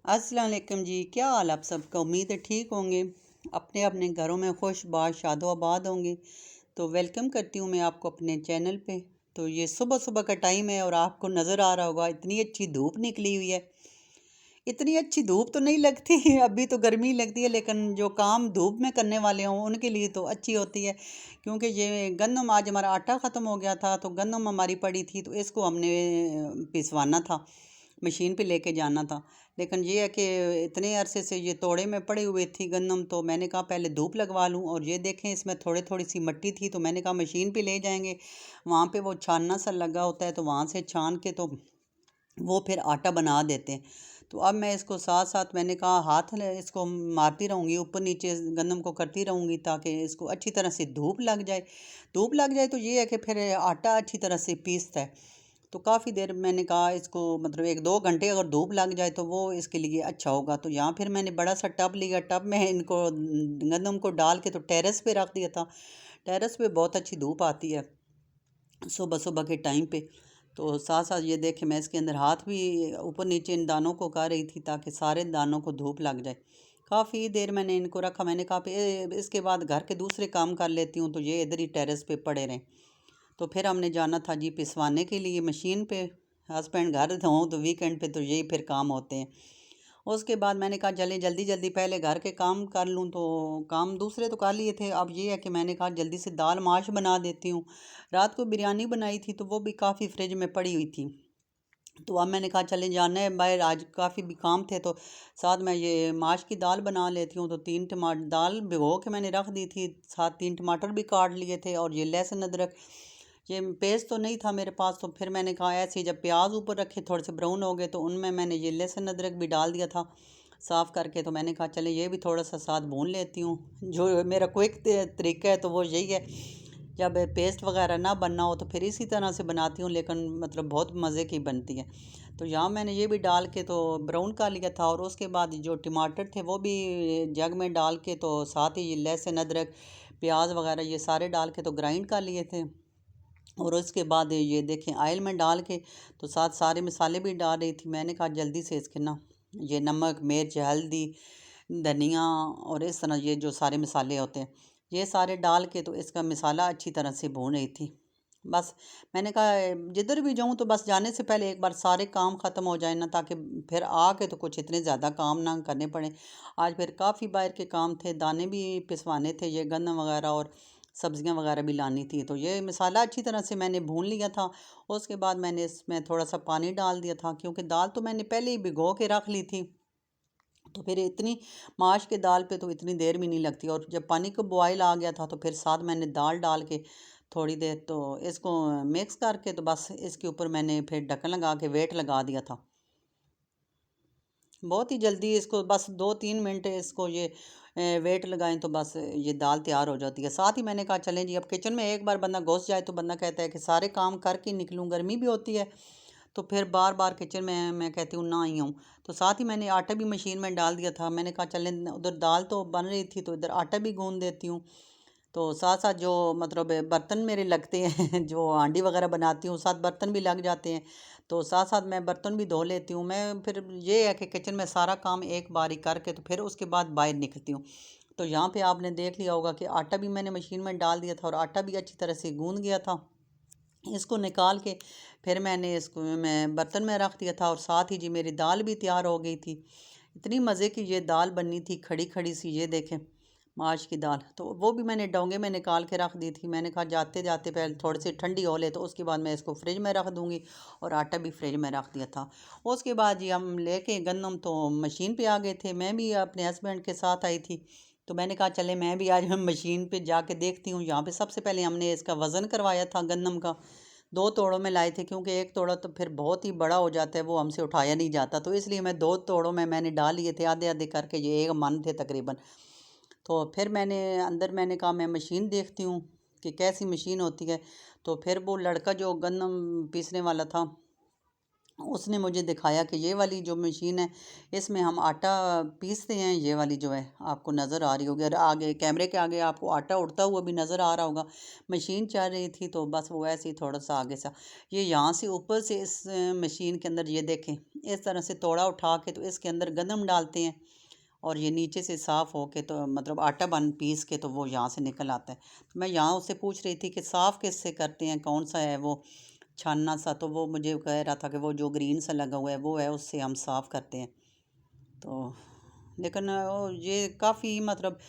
अस्सलाम वालेकुम जी। क्या हाल आप सबका? उम्मीद है ठीक होंगे, अपने अपने घरों में खुश बाश शादो आबाद होंगे। तो वेलकम करती हूँ मैं आपको अपने चैनल पे। तो ये सुबह सुबह का टाइम है और आपको नज़र आ रहा होगा इतनी अच्छी धूप निकली हुई है। इतनी अच्छी धूप तो नहीं लगती अभी तो गर्मी लगती है, लेकिन जो काम धूप में करने वाले हों उनके लिए तो अच्छी होती है। क्योंकि ये गंदम, आज हमारा आटा ख़त्म हो गया था तो गंदम हमारी पड़ी थी, तो इसको हमने पिसवाना था, मशीन पे लेके जाना था। लेकिन ये है कि इतने अरसे से ये तोड़े में पड़ी हुई थी गंदम, तो मैंने कहा पहले धूप लगवा लूँ। और ये देखें, इसमें थोड़ी थोड़ी सी मिट्टी थी, तो मैंने कहा मशीन पे ले जाएंगे, वहाँ पे वो छानना सा लगा होता है, तो वहाँ से छान के तो वो फिर आटा बना देते हैं। तो अब मैं इसको साथ साथ, मैंने कहा हाथ इसको मारती रहूँगी, ऊपर नीचे गंदम को करती रहूँगी, ताकि इसको अच्छी तरह से धूप लग जाए। धूप लग जाए तो ये है कि फिर आटा अच्छी तरह से पीसता है। तो काफ़ी देर मैंने कहा इसको, मतलब 1-2 घंटे अगर धूप लग जाए तो वो इसके लिए अच्छा होगा। तो यहाँ फिर मैंने बड़ा सा टब लिया, टब में इनको गंदम को डाल के तो टेरेस पे रख दिया था। टेरेस पे बहुत अच्छी धूप आती है सुबह सुबह के टाइम पे। तो साथ साथ ये देखे, मैं इसके अंदर हाथ भी ऊपर नीचे इन दानों को कर रही थी, ताकि सारे दानों को धूप लग जाए। काफ़ी देर मैंने इनको रखा, मैंने कहा इसके बाद घर के दूसरे काम कर लेती हूँ, तो ये इधर ही टेरेस पे पड़े रहें। तो फिर हमने जाना था जी पिसवाने के लिए मशीन पे। हस्बैंड घर हों तो वीकेंड पे तो यही फिर काम होते हैं। उसके बाद मैंने कहा चले जल्दी जल्दी पहले घर के काम कर लूँ, तो काम दूसरे तो कर लिए थे, अब ये है कि मैंने कहा जल्दी से दाल माश बना देती हूँ। रात को बिरयानी बनाई थी तो वो भी काफ़ी फ्रिज में पड़ी हुई थी। तो अब मैंने कहा चले जाना है बाहर, आज काफ़ी भी काम थे, तो साथ में ये माश की दाल बना लेती हूँ। तो 3 टमाटर दाल भिगो के मैंने रख दी थी, साथ 3 टमाटर भी काट लिए थे, और ये लहसुन अदरक, ये पेस्ट तो नहीं था मेरे पास। तो फिर मैंने कहा ऐसे ही, जब प्याज ऊपर रखे थोड़े से ब्राउन हो गए, तो उनमें मैंने ये लहसुन अदरक भी डाल दिया था साफ़ करके। तो मैंने कहा चले ये भी थोड़ा सा साथ भून लेती हूँ। जो मेरा क्विक तरीका है तो वो यही है, जब पेस्ट वगैरह ना बनना हो तो फिर इसी तरह से बनाती हूँ, लेकिन मतलब बहुत मज़े की बनती है। तो यहाँ मैंने ये भी डाल के तो ब्राउन कर लिया था, और उसके बाद जो टमाटर थे वो भी जग में डाल के, तो साथ ही लहसुन अदरक प्याज वगैरह ये सारे डाल के तो ग्राइंड कर लिए थे। और उसके बाद ये देखें ऑयल में डाल के तो साथ सारे मसाले भी डाल रही थी। मैंने कहा जल्दी से इसके ना, ये नमक मिर्च हल्दी धनिया और इस तरह ये जो सारे मसाले होते हैं, ये सारे डाल के तो इसका मसाला अच्छी तरह से भून रही थी। बस मैंने कहा जिधर भी जाऊं तो बस जाने से पहले एक बार सारे काम ख़त्म हो जाए ना, ताकि फिर आके तो कुछ इतने ज़्यादा काम ना करने पड़े। आज फिर काफ़ी बाहर के काम थे, दाने भी पिसवाने थे, ये गन्ना वगैरह और सब्जियां वगैरह भी लानी थी। तो ये मसाला अच्छी तरह से मैंने भून लिया था। उसके बाद मैंने इसमें थोड़ा सा पानी डाल दिया था, क्योंकि दाल तो मैंने पहले ही भिगो के रख ली थी। तो फिर इतनी माश के दाल पे तो इतनी देर भी नहीं लगती। और जब पानी को बॉयल आ गया था तो फिर साथ मैंने दाल डाल के थोड़ी देर तो इसको मिक्स करके, तो बस इसके ऊपर मैंने फिर ढक्कन लगा के वेट लगा दिया था। बहुत ही जल्दी इसको बस 2-3 मिनट इसको ये वेट लगाएं तो बस ये दाल तैयार हो जाती है। साथ ही मैंने कहा चलें जी, अब किचन में एक बार बंदा घुस जाए तो बंदा कहता है कि सारे काम करके निकलूं, गर्मी भी होती है, तो फिर बार बार किचन में मैं कहती हूँ ना ही हूँ। तो साथ ही मैंने आटा भी मशीन में डाल दिया था। मैंने कहा चलें, उधर दाल तो बन रही थी तो इधर आटा भी गूंद देती हूँ। तो साथ साथ जो मतलब बर्तन मेरे लगते हैं जो हांडी वगैरह बनाती हूँ, साथ बर्तन भी लग जाते हैं। तो साथ साथ मैं बर्तन भी धो लेती हूँ। मैं फिर ये है कि किचन में सारा काम एक बार ही करके तो फिर उसके बाद बाहर निकलती हूँ। तो यहाँ पे आपने देख लिया होगा कि आटा भी मैंने मशीन में डाल दिया था, और आटा भी अच्छी तरह से गूंद गया था। इसको निकाल के फिर मैंने इसको मैं बर्तन में रख दिया था, और साथ ही जी मेरी दाल भी तैयार हो गई थी। इतनी मज़े की ये दाल बननी थी, खड़ी खड़ी सी, ये देखें माश की दाल। तो वो भी मैंने डोंगे में निकाल के रख दी थी। मैंने कहा जाते जाते पहले थोड़ी सी ठंडी हो ले, तो उसके बाद मैं इसको फ्रिज में रख दूँगी। और आटा भी फ्रिज में रख दिया था। उसके बाद जी हम लेके गंदम तो मशीन पे आ गए थे। मैं भी अपने हस्बैंड के साथ आई थी। तो मैंने कहा चले मैं भी आज हम मशीन पे जाके देखती हूँ। यहाँ पे सबसे पहले हमने इसका वज़न करवाया था गंदम का। 2 तोड़ों में लाए थे, क्योंकि एक तोड़ा तो फिर बहुत ही बड़ा हो जाता है, वो हमसे उठाया नहीं जाता। तो इसलिए मैं 2 तोड़ों में मैंने डाल लिए थे, आधे आधे करके, ये 1 मन थे तकरीबन। तो फिर मैंने अंदर मैंने कहा मैं मशीन देखती हूँ कि कैसी मशीन होती है। तो फिर वो लड़का जो गन्नम पीसने वाला था, उसने मुझे दिखाया कि ये वाली जो मशीन है इसमें हम आटा पीसते हैं, ये वाली जो है आपको नज़र आ रही होगी, और आगे कैमरे के आगे आपको आटा उड़ता हुआ भी नज़र आ रहा होगा। मशीन चल रही थी तो बस वो ऐसे ही थोड़ा सा आगे सा ये यहाँ से ऊपर से इस मशीन के अंदर ये देखें इस तरह से तोड़ा उठा के तो इसके अंदर गंदम डालते हैं, और ये नीचे से साफ़ हो के तो मतलब आटा बन पीस के तो वो यहाँ से निकल आता है। तो मैं यहाँ उससे पूछ रही थी कि साफ़ किससे करते हैं, कौन सा है वो छानना सा, तो वो मुझे कह रहा था कि वो जो ग्रीन सा लगा हुआ है वो है, उससे हम साफ़ करते हैं। तो लेकिन ये काफ़ी मतलब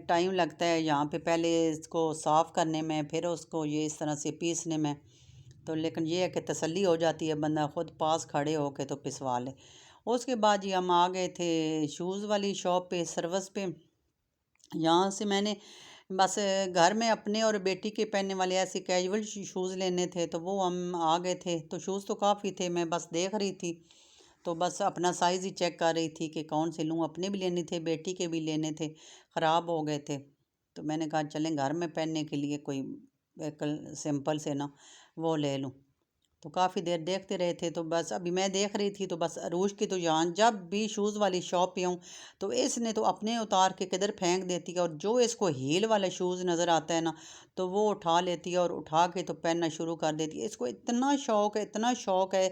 टाइम लगता है यहाँ पे, पहले इसको साफ़ करने में, फिर उसको ये इस तरह से पीसने में। तो लेकिन ये है कि तसल्ली हो जाती है, बंदा ख़ुद पास खड़े हो के तो पिसवा ले। उसके बाद ये हम आ गए थे शूज़ वाली शॉप पे, सर्विस पे। यहाँ से मैंने बस घर में अपने और बेटी के पहनने वाले ऐसे कैजुअल शूज़ लेने थे, तो वो हम आ गए थे। तो शूज़ तो काफ़ी थे, मैं बस देख रही थी, तो बस अपना साइज़ ही चेक कर रही थी कि कौन से लूँ। अपने भी लेने थे, बेटी के भी लेने थे, ख़राब हो गए थे। तो मैंने कहा चलें घर में पहनने के लिए कोई एकल सिंपल से ना वो ले लूँ। तो काफ़ी देर देखते रहे थे, तो बस अभी मैं देख रही थी तो बस अरूज की तो जान, जब भी शूज़ वाली शॉप पे हूँ तो इसने तो अपने उतार के किधर फेंक देती है, और जो इसको हील वाला शूज़ नज़र आता है ना तो वो उठा लेती है और उठा के तो पहनना शुरू कर देती है। इसको इतना शौक़ है, इतना शौक़ है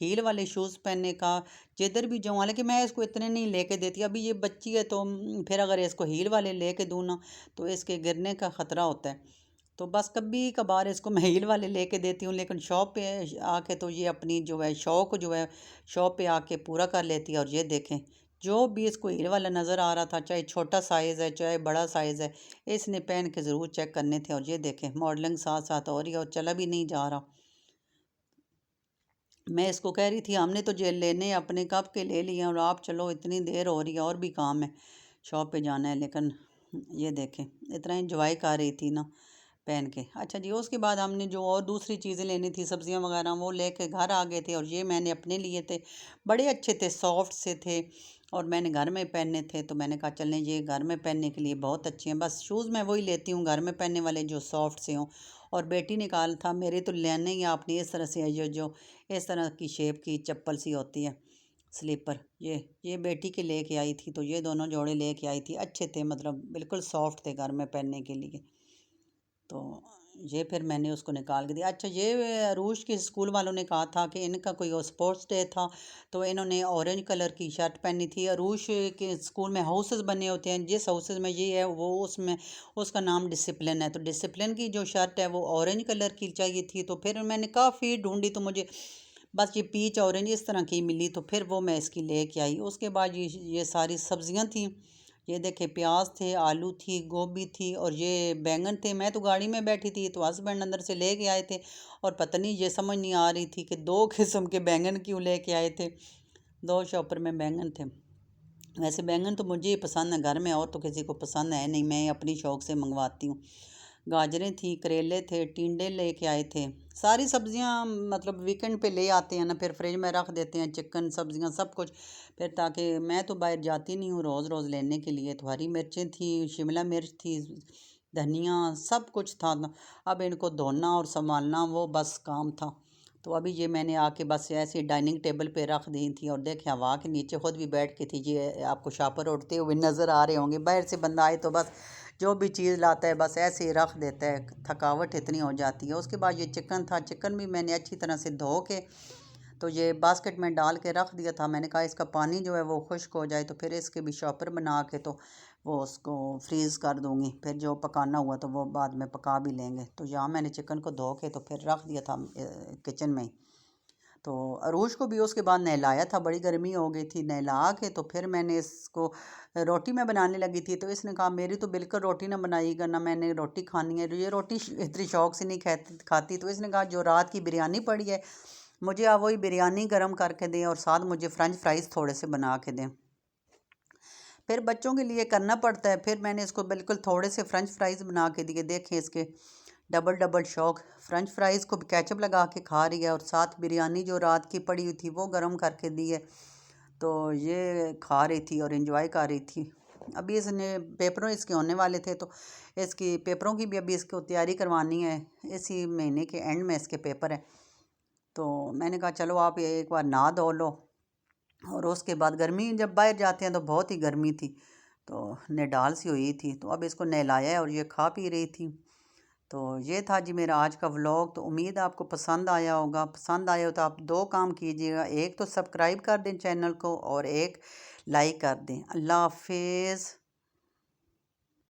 हील वाले शूज़ पहनने का, जिधर भी जाऊँ। हालांकि मैं इसको इतने नहीं लेके देती, अभी ये बच्ची है तो फिर अगर इसको हील वाले लेके दूँ ना तो इसके गिरने का ख़तरा होता है। तो बस कभी कभार इसको मैं हील वाले लेके देती हूँ, लेकिन शॉप पे आके तो ये अपनी जो है शौक़ जो है शॉप पे आके पूरा कर लेती है। और ये देखें जो भी इसको हील वाला नज़र आ रहा था, चाहे छोटा साइज़ है चाहे बड़ा साइज़ है, इसने पहन के ज़रूर चेक करने थे। और ये देखें मॉडलिंग साथ साथ हो रही है और चला भी नहीं जा रहा। मैं इसको कह रही थी हमने तो जे लेने अपने कब के ले लिए, और आप चलो इतनी देर हो रही है और भी काम है, शॉप पे जाना है। लेकिन ये देखें इतना इंजॉय कर रही थी ना पहन के। अच्छा जी, उसके बाद हमने जो और दूसरी चीज़ें लेनी थी सब्जियां वगैरह वो लेके घर आ गए थे, और ये मैंने अपने लिए थे, बड़े अच्छे थे, सॉफ्ट से थे, और मैंने घर में पहनने थे। तो मैंने कहा चलें ये घर में पहनने के लिए बहुत अच्छे हैं। बस शूज़ मैं वही लेती हूँ घर में पहनने वाले जो सॉफ्ट से हों। और बेटी ने कहा था मेरे तो लेने ही आपने इस तरह से है, जो जो इस तरह की शेप की चप्पल सी होती है स्लीपर, ये बेटी के लेके आई थी, तो ये दोनों जोड़े लेके आई थी, अच्छे थे, मतलब बिल्कुल सॉफ्ट थे घर में पहनने के लिए। तो ये फिर मैंने उसको निकाल के दिया। अच्छा, ये रूश के स्कूल वालों ने कहा था कि इनका कोई स्पोर्ट्स डे था, तो इन्होंने ऑरेंज कलर की शर्ट पहनी थी। रूश के स्कूल में हाउसेस बने होते हैं, जिस हाउसेस में ये है वो उसमें उसका नाम डिसिप्लिन है। तो डिसिप्लिन की जो शर्ट है वो ऑरेंज कलर की चाहिए थी। तो फिर मैंने काफ़ी ढूंढी तो मुझे बस ये पीच ऑरेंज इस तरह की मिली, तो फिर वो मैं इसकी लेके आई। उसके बाद ये सारी सब्जियां थी। ये देखे प्याज थे, आलू थी, गोभी थी, और ये बैंगन थे। मैं तो गाड़ी में बैठी थी तो हस्बैंड अंदर से लेके आए थे, और पता नहीं ये समझ नहीं आ रही थी कि दो किस्म के बैंगन क्यों लेके आए थे, दो शॉपर में बैंगन थे। वैसे बैंगन तो मुझे ही पसंद है, घर में और तो किसी को पसंद है नहीं, मैं अपनी शौक से मंगवाती हूँ। गाजरें थी, करेले थे, टिंडे लेके आए थे। सारी सब्जियां मतलब वीकेंड पे ले आते हैं ना, फिर फ्रिज में रख देते हैं, चिकन सब्जियां सब कुछ। फिर ताकि मैं तो बाहर जाती नहीं हूँ रोज़ रोज़ लेने के लिए। तो हरी मिर्चें थी, शिमला मिर्च थी, धनिया, सब कुछ था। अब इनको धोना और संभालना वो बस काम था। तो अभी ये मैंने आके बस ऐसे डाइनिंग टेबल पे रख दी थी, और देखें हवा के नीचे खुद भी बैठ के थी। ये आपको शापर उड़ते हुए नज़र आ रहे होंगे। बाहर से बंदा आए तो बस जो भी चीज़ लाता है बस ऐसे ही रख देता है, थकावट इतनी हो जाती है। उसके बाद ये चिकन था, चिकन भी मैंने अच्छी तरह से धो के तो ये बास्केट में डाल के रख दिया था। मैंने कहा इसका पानी जो है वो खुश्क हो जाए तो फिर इसके भी शॉपर बना के तो वो उसको फ्रीज़ कर दूँगी, फिर जो पकाना हुआ तो वो बाद में पका भी लेंगे। तो यहाँ मैंने चिकन को धो के तो फिर रख दिया था किचन में ही। तो अरूज को भी उसके बाद नहलाया था, बड़ी गर्मी हो गई थी, नहला के तो फिर मैंने इसको रोटी में बनाने लगी थी। तो इसने कहा मेरी तो बिल्कुल रोटी ना बनाइएगा, ना मैंने रोटी खानी है, ये रोटी इतनी शौक से नहीं खाती। तो इसने कहा जो रात की बिरयानी पड़ी है मुझे आप वही बिरयानी गर्म करके दें, और साथ मुझे फ्रेंच फ्राइज़ थोड़े से बना के दें। फिर बच्चों के लिए करना पड़ता है। फिर मैंने इसको बिल्कुल थोड़े से फ्रेंच फ्राइज़ बना के दिए। देखें इसके डबल डबल शौक, फ्रेंच फ्राइज़ को भी केचप लगा के खा रही है, और साथ बिरयानी जो रात की पड़ी हुई थी वो गर्म करके दी है। तो ये खा रही थी और एंजॉय कर रही थी। अभी इसने पेपरों इसके होने वाले थे, तो इसकी पेपरों की भी अभी इसको तैयारी करवानी है। इसी महीने के एंड में इसके पेपर है। तो मैंने कहा चलो आप ये एक बार नहा धो लो। और उसके बाद गर्मी जब बाहर जाते हैं तो बहुत ही गर्मी थी, तो निडाल सी हुई थी, तो अब इसको नहलाया है और ये खा पी रही थी। तो ये था जी मेरा आज का व्लॉग। तो उम्मीद है आपको पसंद आया होगा। पसंद आया हो तो आप दो काम कीजिएगा, एक तो सब्सक्राइब कर दें चैनल को और एक लाइक कर दें। अल्लाह हाफिज़।